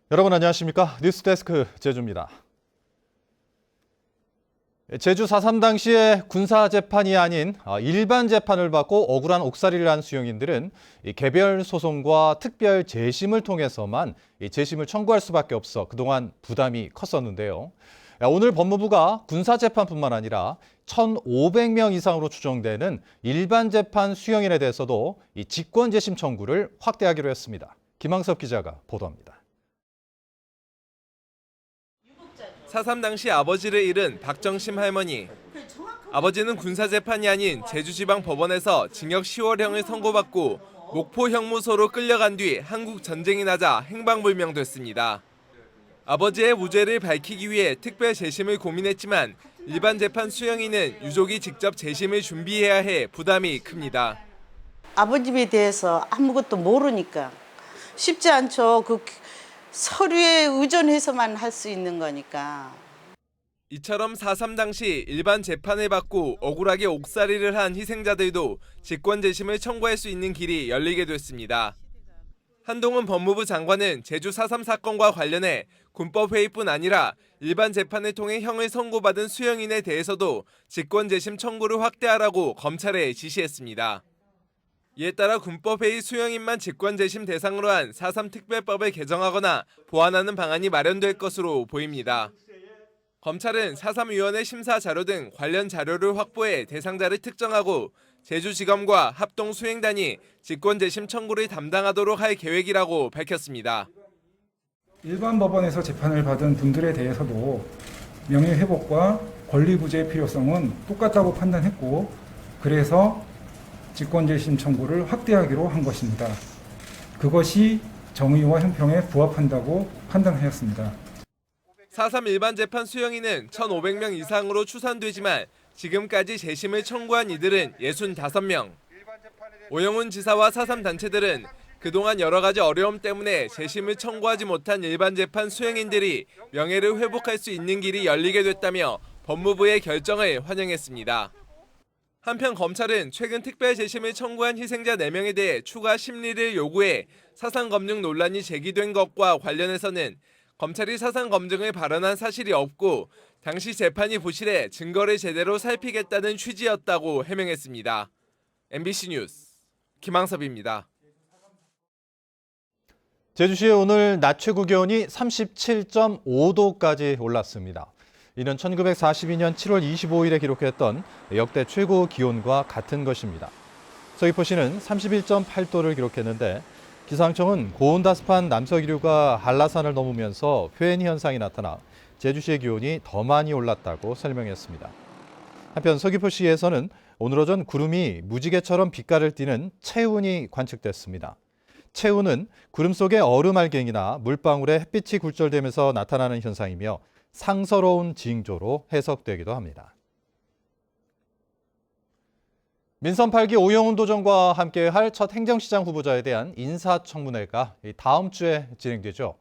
여러분 안녕하십니까? 뉴스데스크 제주입니다. 제주 4.3 당시에 군사재판이 아닌 일반 재판을 받고 억울한 옥살이를 한 수용인들은 개별 소송과 특별 재심을 통해서만 재심을 청구할 수밖에 없어 그동안 부담이 컸었는데요. 오늘 법무부가 군사재판뿐만 아니라 1,500명 이상으로 추정되는 일반 재판 수용인에 대해서도 직권재심 청구를 확대하기로 했습니다. 김항섭 기자가 보도합니다. 4.3 당시 아버지를 잃은 박정심 할머니. 아버지는 군사재판이 아닌 제주지방법원에서 징역 10월형을 선고받고 목포 형무소로 끌려간 뒤 한국 전쟁이 나자 행방불명됐습니다. 아버지의 무죄를 밝히기 위해 특별 재심을 고민했지만 일반 재판 수용인은 유족이 직접 재심을 준비해야 해 부담이 큽니다. 아버님에 대해서 아무것도 모르니까 쉽지 않죠. 그 서류에 의존해서만 할 수 있는 거니까. 이처럼 4.3 당시 일반 재판을 받고 억울하게 옥살이를 한 희생자들도 직권재심을 청구할 수 있는 길이 열리게 됐습니다. 한동훈 법무부 장관은 제주 4.3 사건과 관련해 군법회의뿐 아니라 일반 재판을 통해 형을 선고받은 수용인에 대해서도 직권재심 청구를 확대하라고 검찰에 지시했습니다. 이에 따라 군법회의 수용인만 직권재심 대상으로 한 4.3 특별법을 개정하거나 보완하는 방안이 마련될 것으로 보입니다. 검찰은 4.3위원회 심사 자료 등 관련 자료를 확보해 대상자를 특정하고 제주지검과 합동수행단이 직권재심 청구를 담당하도록 할 계획이라고 밝혔습니다. 일반 법원에서 재판을 받은 분들에 대해서도 명예회복과 권리부재의 필요성은 똑같다고 판단했고, 그래서 직권재심 청구를 확대하기로 한 것입니다. 그것이 정의와 형평에 부합한다고 판단하였습니다. 4.3 일반 재판 수용인은 1,500명 이상으로 추산되지만 지금까지 재심을 청구한 이들은 65명. 오영훈 지사와 4.3 단체들은 그동안 여러 가지 어려움 때문에 재심을 청구하지 못한 일반 재판 수용인들이 명예를 회복할 수 있는 길이 열리게 됐다며 법무부의 결정을 환영했습니다. 한편 검찰은 최근 특별 재심을 청구한 희생자 4명에 대해 추가 심리를 요구해 사상 검증 논란이 제기된 것과 관련해서는 검찰이 사상 검증을 발언한 사실이 없고 당시 재판이 부실해 증거를 제대로 살피겠다는 취지였다고 해명했습니다. MBC 뉴스 김항섭입니다. 제주시의 오늘 낮 최고 기온이 37.5도까지 올랐습니다. 이는 1942년 7월 25일에 기록했던 역대 최고 기온과 같은 것입니다. 서귀포시는 31.8도를 기록했는데 기상청은 고온다습한 남서기류가 한라산을 넘으면서 회인 현상이 나타나 제주시의 기온이 더 많이 올랐다고 설명했습니다. 한편 서귀포시에서는 오늘 오전 구름이 무지개처럼 빛깔을 띠는 채운이 관측됐습니다. 채운은 구름 속의 얼음 알갱이나 물방울에 햇빛이 굴절되면서 나타나는 현상이며 상서로운 징조로 해석되기도 합니다. 민선 8기 오영훈 도정과 함께할 첫 행정시장 후보자에 대한 인사청문회가 다음 주에 진행되죠.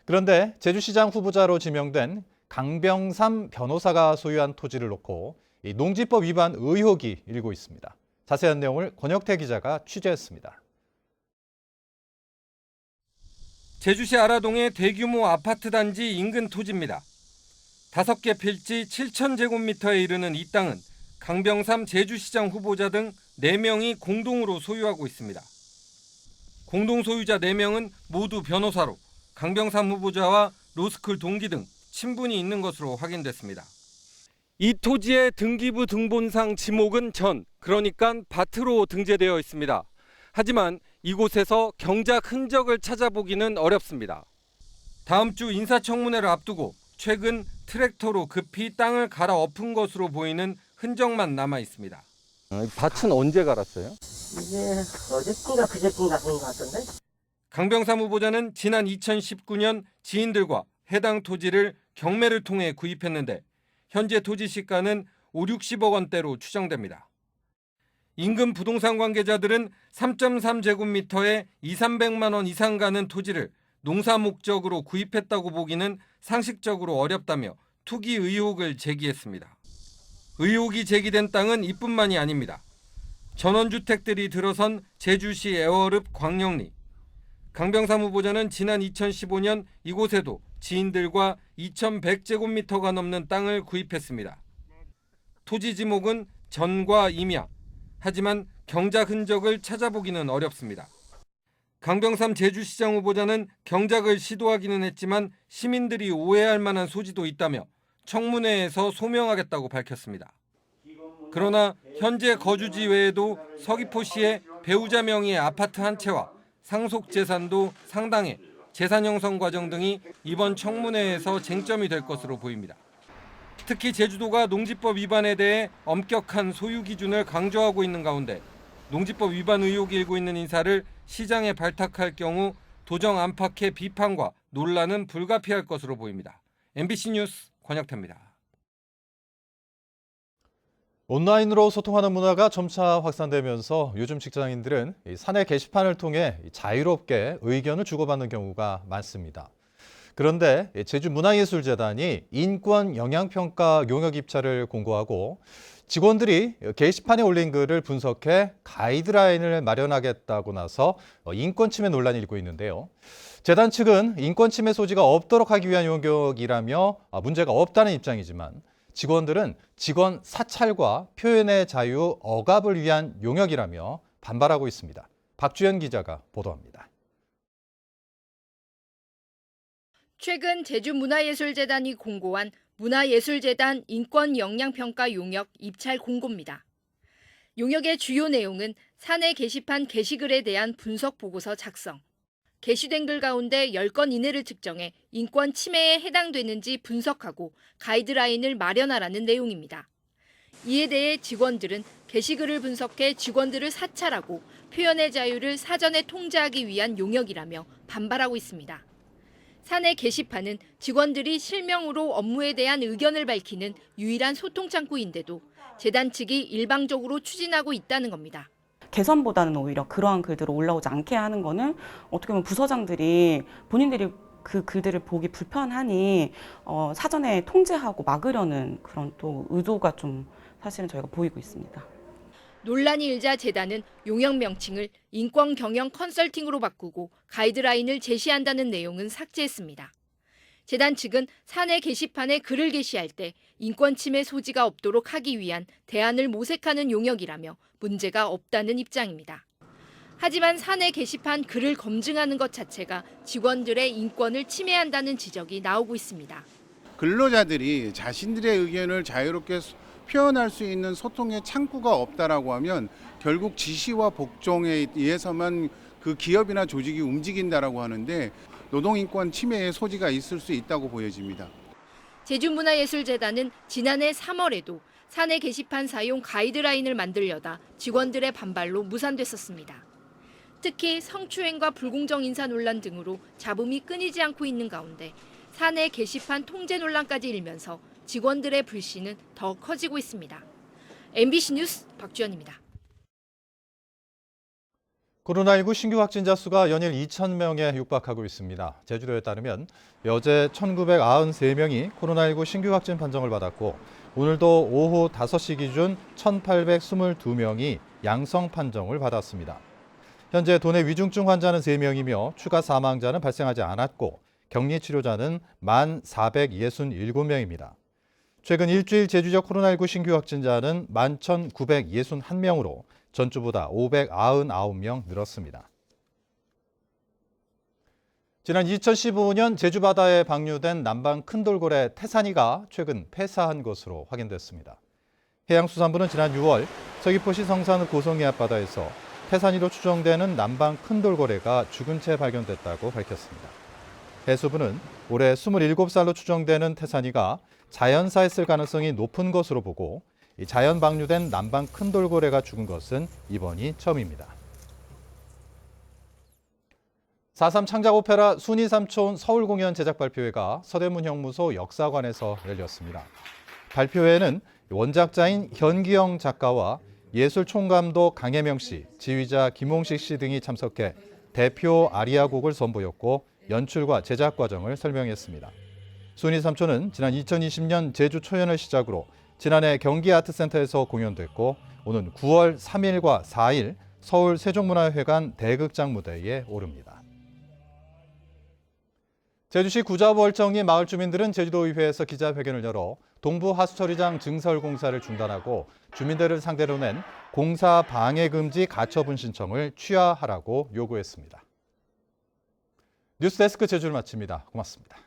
그런데 제주시장 후보자로 지명된 강병삼 변호사가 소유한 토지를 놓고 농지법 위반 의혹이 일고 있습니다. 자세한 내용을 권혁태 기자가 취재했습니다. 제주시 아라동의 대규모 아파트 단지 인근 토지입니다. 5개 필지 7,000제곱미터에 이르는 이 땅은 강병삼 제주시장 후보자 등 4명이 공동으로 소유하고 있습니다. 공동 소유자 4명은 모두 변호사로 강병삼 후보자와 로스쿨 동기 등 친분이 있는 것으로 확인됐습니다. 이 토지의 등기부 등본상 지목은 전, 그러니까 밭으로 등재되어 있습니다. 하지만 이곳에서 경작 흔적을 찾아보기는 어렵습니다. 다음 주 인사청문회를 앞두고 최근 트랙터로 급히 땅을 갈아 엎은 것으로 보이는 흔적만 남아 있습니다. 밭은 언제 갈았어요? 이게 어저께인가 그저께인가 본 것 같던데? 강병삼 후보자는 지난 2019년 지인들과 해당 토지를 경매를 통해 구입했는데 현재 토지 시가는 5,60억 원대로 추정됩니다. 인근 부동산 관계자들은 3.3제곱미터에 200~300만 원 이상 가는 토지를 농사 목적으로 구입했다고 보기는 상식적으로 어렵다며 투기 의혹을 제기했습니다. 의혹이 제기된 땅은 이뿐만이 아닙니다. 전원주택들이 들어선 제주시 애월읍 광영리, 강병삼 후보자는 지난 2015년 이곳에도 지인들과 2,100제곱미터가 넘는 땅을 구입했습니다. 토지 지목은 전과 임야, 하지만 경작 흔적을 찾아보기는 어렵습니다. 강병삼 제주시장 후보자는 경작을 시도하기는 했지만 시민들이 오해할 만한 소지도 있다며 청문회에서 소명하겠다고 밝혔습니다. 그러나 현재 거주지 외에도 서귀포시의 배우자 명의의 아파트 한 채와 상속 재산도 상당해 재산 형성 과정 등이 이번 청문회에서 쟁점이 될 것으로 보입니다. 특히 제주도가 농지법 위반에 대해 엄격한 소유 기준을 강조하고 있는 가운데 농지법 위반 의혹이 일고 있는 인사를 시장에 발탁할 경우 도정 안팎의 비판과 논란은 불가피할 것으로 보입니다. MBC 뉴스 권혁태입니다. 온라인으로 소통하는 문화가 점차 확산되면서 요즘 직장인들은 사내 게시판을 통해 자유롭게 의견을 주고받는 경우가 많습니다. 그런데 제주문화예술재단이 인권 영향평가 용역 입찰을 공고하고 직원들이 게시판에 올린 글을 분석해 가이드라인을 마련하겠다고 나서 인권 침해 논란이 일고 있는데요. 재단 측은 인권 침해 소지가 없도록 하기 위한 용역이라며 문제가 없다는 입장이지만 직원들은 직원 사찰과 표현의 자유 억압을 위한 용역이라며 반발하고 있습니다. 박주연 기자가 보도합니다. 최근 제주문화예술재단이 공고한 문화예술재단 인권영향평가 용역 입찰 공고입니다. 용역의 주요 내용은 사내 게시판 게시글에 대한 분석 보고서 작성, 게시된 글 가운데 10건 이내를 측정해 인권 침해에 해당되는지 분석하고 가이드라인을 마련하라는 내용입니다. 이에 대해 직원들은 게시글을 분석해 직원들을 사찰하고 표현의 자유를 사전에 통제하기 위한 용역이라며 반발하고 있습니다. 사내 게시판은 직원들이 실명으로 업무에 대한 의견을 밝히는 유일한 소통 창구인데도 재단 측이 일방적으로 추진하고 있다는 겁니다. 개선보다는 오히려 그러한 글들을 올라오지 않게 하는 거는 어떻게 보면 부서장들이 본인들이 그 글들을 보기 불편하니 사전에 통제하고 막으려는 그런 또 의도가 좀 사실은 저희가 보이고 있습니다. 논란이 일자 재단은 용역 명칭을 인권 경영 컨설팅으로 바꾸고 가이드라인을 제시한다는 내용은 삭제했습니다. 재단 측은 사내 게시판에 글을 게시할 때 인권 침해 소지가 없도록 하기 위한 대안을 모색하는 용역이라며 문제가 없다는 입장입니다. 하지만 사내 게시판 글을 검증하는 것 자체가 직원들의 인권을 침해한다는 지적이 나오고 있습니다. 근로자들이 자신들의 의견을 자유롭게 표현할 수 있는 소통의 창구가 없다라고 하면 결국 지시와 복종에 의해서만 그 기업이나 조직이 움직인다라고 하는데 노동인권 침해의 소지가 있을 수 있다고 보여집니다. 제주문화예술재단은 지난해 3월에도 사내 게시판 사용 가이드라인을 만들려다 직원들의 반발로 무산됐었습니다. 특히 성추행과 불공정 인사 논란 등으로 잡음이 끊이지 않고 있는 가운데 사내 게시판 통제 논란까지 일면서 직원들의 불신은 더 커지고 있습니다. MBC 뉴스 박주연입니다. 코로나19 신규 확진자 수가 연일 2,000명에 육박하고 있습니다. 제주도에 따르면 여제 1,993명이 코로나19 신규 확진 판정을 받았고 오늘도 오후 5시 기준 1,822명이 양성 판정을 받았습니다. 현재 도내 위중증 환자는 3명이며 추가 사망자는 발생하지 않았고 격리 치료자는 1,467명입니다. 최근 일주일 제주적 코로나19 신규 확진자는 11,961명으로 전주보다 599명 늘었습니다. 지난 2015년 제주 바다에 방류된 남방 큰돌고래 태산이가 최근 폐사한 것으로 확인됐습니다. 해양수산부는 지난 6월 서귀포시 성산 고성리 앞바다에서 태산이로 추정되는 남방 큰돌고래가 죽은 채 발견됐다고 밝혔습니다. 해수부는 올해 27살로 추정되는 태산이가 자연사했을 가능성이 높은 것으로 보고 자연 방류된 남방 큰돌고래가 죽은 것은 이번이 처음입니다. 4.3 창작 오페라 순이 삼촌 서울 공연 제작 발표회가 서대문 형무소 역사관에서 열렸습니다. 발표회에는 원작자인 현기영 작가와 예술 총감독 강혜명 씨, 지휘자 김홍식 씨 등이 참석해 대표 아리아곡을 선보였고 연출과 제작 과정을 설명했습니다. 순이 삼촌은 지난 2020년 제주 초연을 시작으로 지난해 경기 아트센터에서 공연됐고 오는 9월 3일과 4일 서울 세종문화회관 대극장 무대에 오릅니다. 제주시 구자월정리 마을 주민들은 제주도의회에서 기자회견을 열어 동부 하수처리장 증설 공사를 중단하고 주민들을 상대로 낸 공사 방해 금지 가처분 신청을 취하하라고 요구했습니다. 뉴스데스크 제주를 마칩니다. 고맙습니다.